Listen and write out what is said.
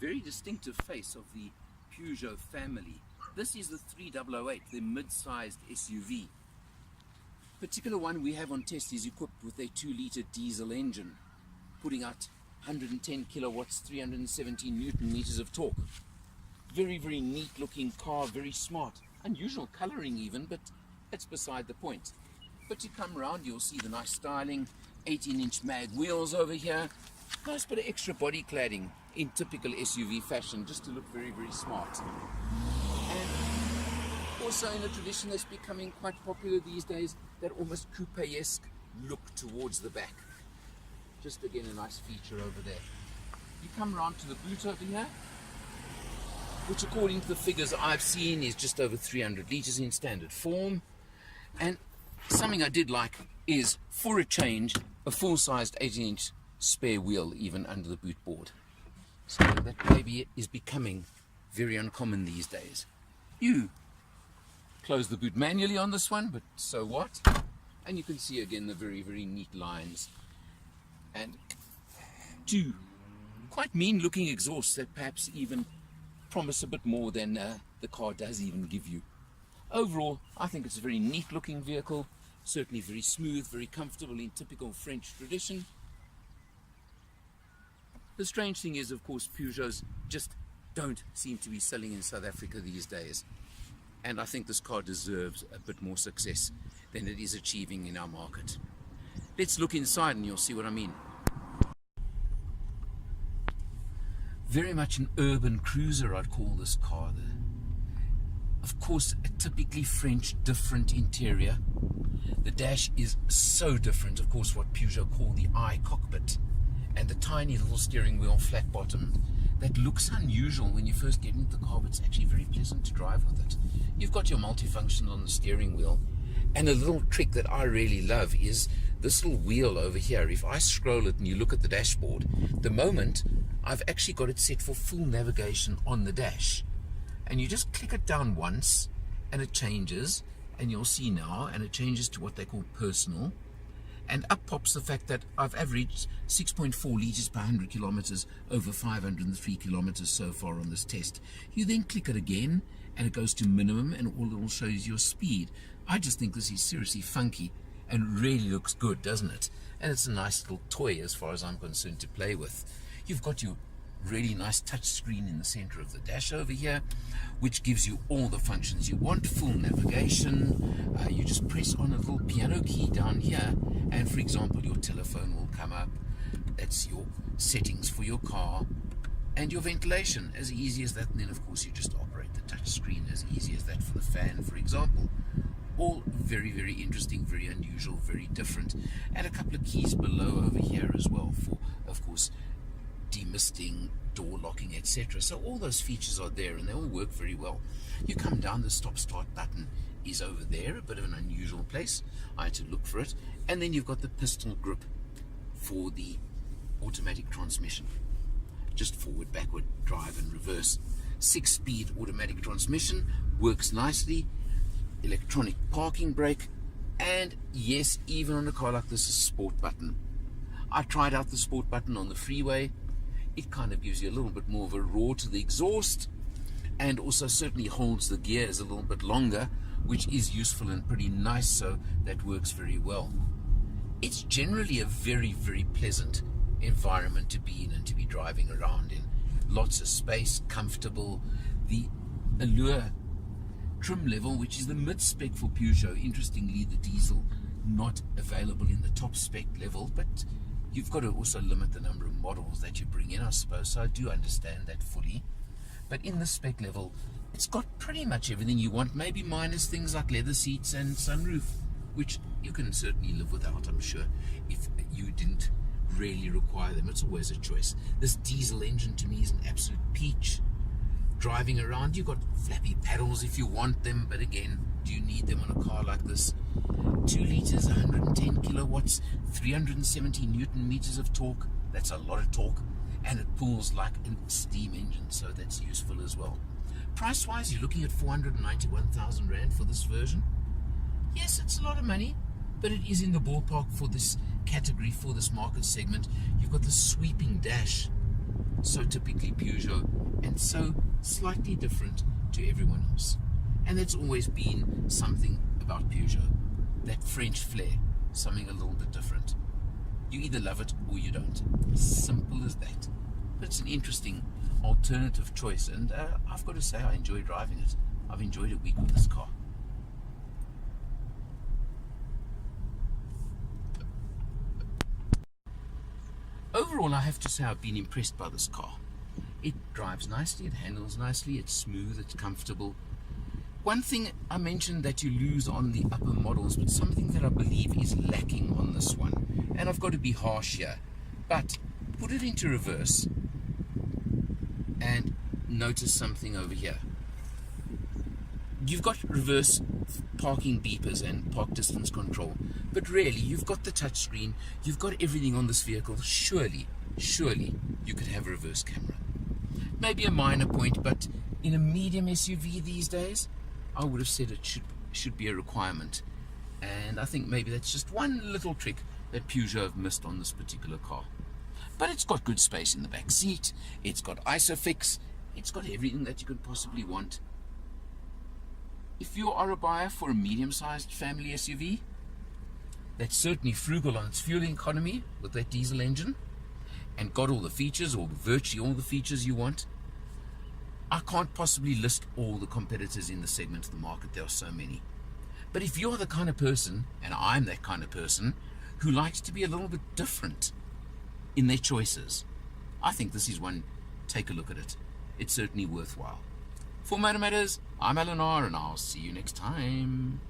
very distinctive face of the Peugeot family. This is the 3008, the mid-sized SUV. Particular one we have on test is equipped with a 2-litre diesel engine, putting out 110 kilowatts, 317 newton meters of torque. Very, very neat looking car, very smart. Unusual colouring even, but that's beside the point. But you come around, you'll see the nice styling, 18-inch mag wheels over here. Nice bit of extra body cladding in typical SUV fashion, just to look very, very smart. And also in a tradition that's becoming quite popular these days, that almost coupe-esque look towards the back. Just again a nice feature over there. You come around to the boot over here, which according to the figures I've seen is just over 300 litres in standard form. And something I did like is, for a change, a full-sized 18-inch spare wheel even under the boot board. So that maybe is becoming very uncommon these days. You close the boot manually on this one, but so what? And you can see again the very, very neat lines. And two quite mean looking exhausts that perhaps even promise a bit more than the car does even give you. Overall, I think it's a very neat looking vehicle, certainly very smooth, very comfortable in typical French tradition. The strange thing is, of course, Peugeots just don't seem to be selling in South Africa these days. And I think this car deserves a bit more success than it is achieving in our market. Let's look inside and you'll see what I mean. Very much an urban cruiser, I'd call this car. Of course, a typically French different interior. The dash is so different, of course, what Peugeot call the i-cockpit. And the tiny little steering wheel, flat bottom, that looks unusual when you first get into the car, but it's actually very pleasant to drive with it. You've got your multifunction on the steering wheel, and a little trick that I really love is this little wheel over here. If I scroll it and you look at the dashboard, the moment I've actually got it set for full navigation on the dash, and you just click it down once and it changes, and you'll see now, and it changes to what they call personal. And up pops the fact that I've averaged 6.4 litres per 100 kilometers over 503 kilometers so far on this test. You then click it again and it goes to minimum, and all it will show is your speed. I just think this is seriously funky and really looks good, doesn't it? And it's a nice little toy as far as I'm concerned to play with. You've got your really nice touch screen in the center of the dash over here, which gives you all the functions you want. Full navigation, you just press on a little piano key down here, and for example your telephone will come up. That's your settings for your car, and your ventilation, as easy as that. And then of course you just operate the touch screen as easy as that for the fan, for example. All very, very interesting, very unusual, very different. And a couple of keys below over here as well for, of course, demisting, door locking, etc. So all those features are there and they all work very well. You come down, the stop start button is over there, a bit of an unusual place. I had to look for it. And then you've got the pistol grip for the automatic transmission. Just forward, backward, drive and reverse. 6-speed automatic transmission, works nicely. Electronic parking brake, and yes, even on a car like this, a sport button. I tried out the sport button on the freeway. It kind of gives you a little bit more of a roar to the exhaust, and also certainly holds the gears a little bit longer, which is useful and pretty nice, so that works very well. It's generally a very, very pleasant environment to be in and to be driving around in. Lots of space, comfortable. The Allure trim level, which is the mid-spec for Peugeot, interestingly the diesel not available in the top spec level, but you've got to also limit the number of models that you bring in, I suppose, so I do understand that fully. But in the spec level, it's got pretty much everything you want, maybe minus things like leather seats and sunroof, which you can certainly live without, I'm sure, if you didn't really require them. It's always a choice. This diesel engine to me is an absolute peach. Driving around, you've got flappy paddles if you want them, but again, do you need them on a car like this? 2 litres, 110 kilowatts, 370 newton meters of torque. That's a lot of torque, and it pulls like a steam engine, so that's useful as well. Price wise, you're looking at 491,000 Rand for this version. Yes, it's a lot of money, but it is in the ballpark for this category, for this market segment. You've got the sweeping dash, so typically Peugeot, and so slightly different to everyone else. And that's always been something about Peugeot, that French flair, something a little bit different. You either love it or you don't. Simple as that. But it's an interesting alternative choice, and I've got to say I enjoy driving it. I've enjoyed a week with this car. Overall, I have to say I've been impressed by this car. It drives nicely, it handles nicely, it's smooth, it's comfortable. One thing I mentioned that you lose on the upper models, but something that I believe is lacking on this one, and I've got to be harsh here, but put it into reverse and notice something over here. You've got reverse parking beepers and park distance control, but really you've got the touchscreen, you've got everything on this vehicle. Surely you could have a reverse camera. Maybe a minor point, but in a medium SUV these days, I would have said it should be a requirement. And I think maybe that's just one little trick that Peugeot have missed on this particular car. But it's got good space in the back seat, it's got ISOFIX, it's got everything that you could possibly want. If you are a buyer for a medium-sized family SUV, that's certainly frugal on its fuel economy with that diesel engine, and got all the features, or virtually all the features you want. I can't possibly list all the competitors in the segment of the market, there are so many. But if you're the kind of person, and I'm that kind of person, who likes to be a little bit different in their choices, I think this is one. Take a look at it. It's certainly worthwhile. For Motor Matters, I'm Allure, and I'll see you next time.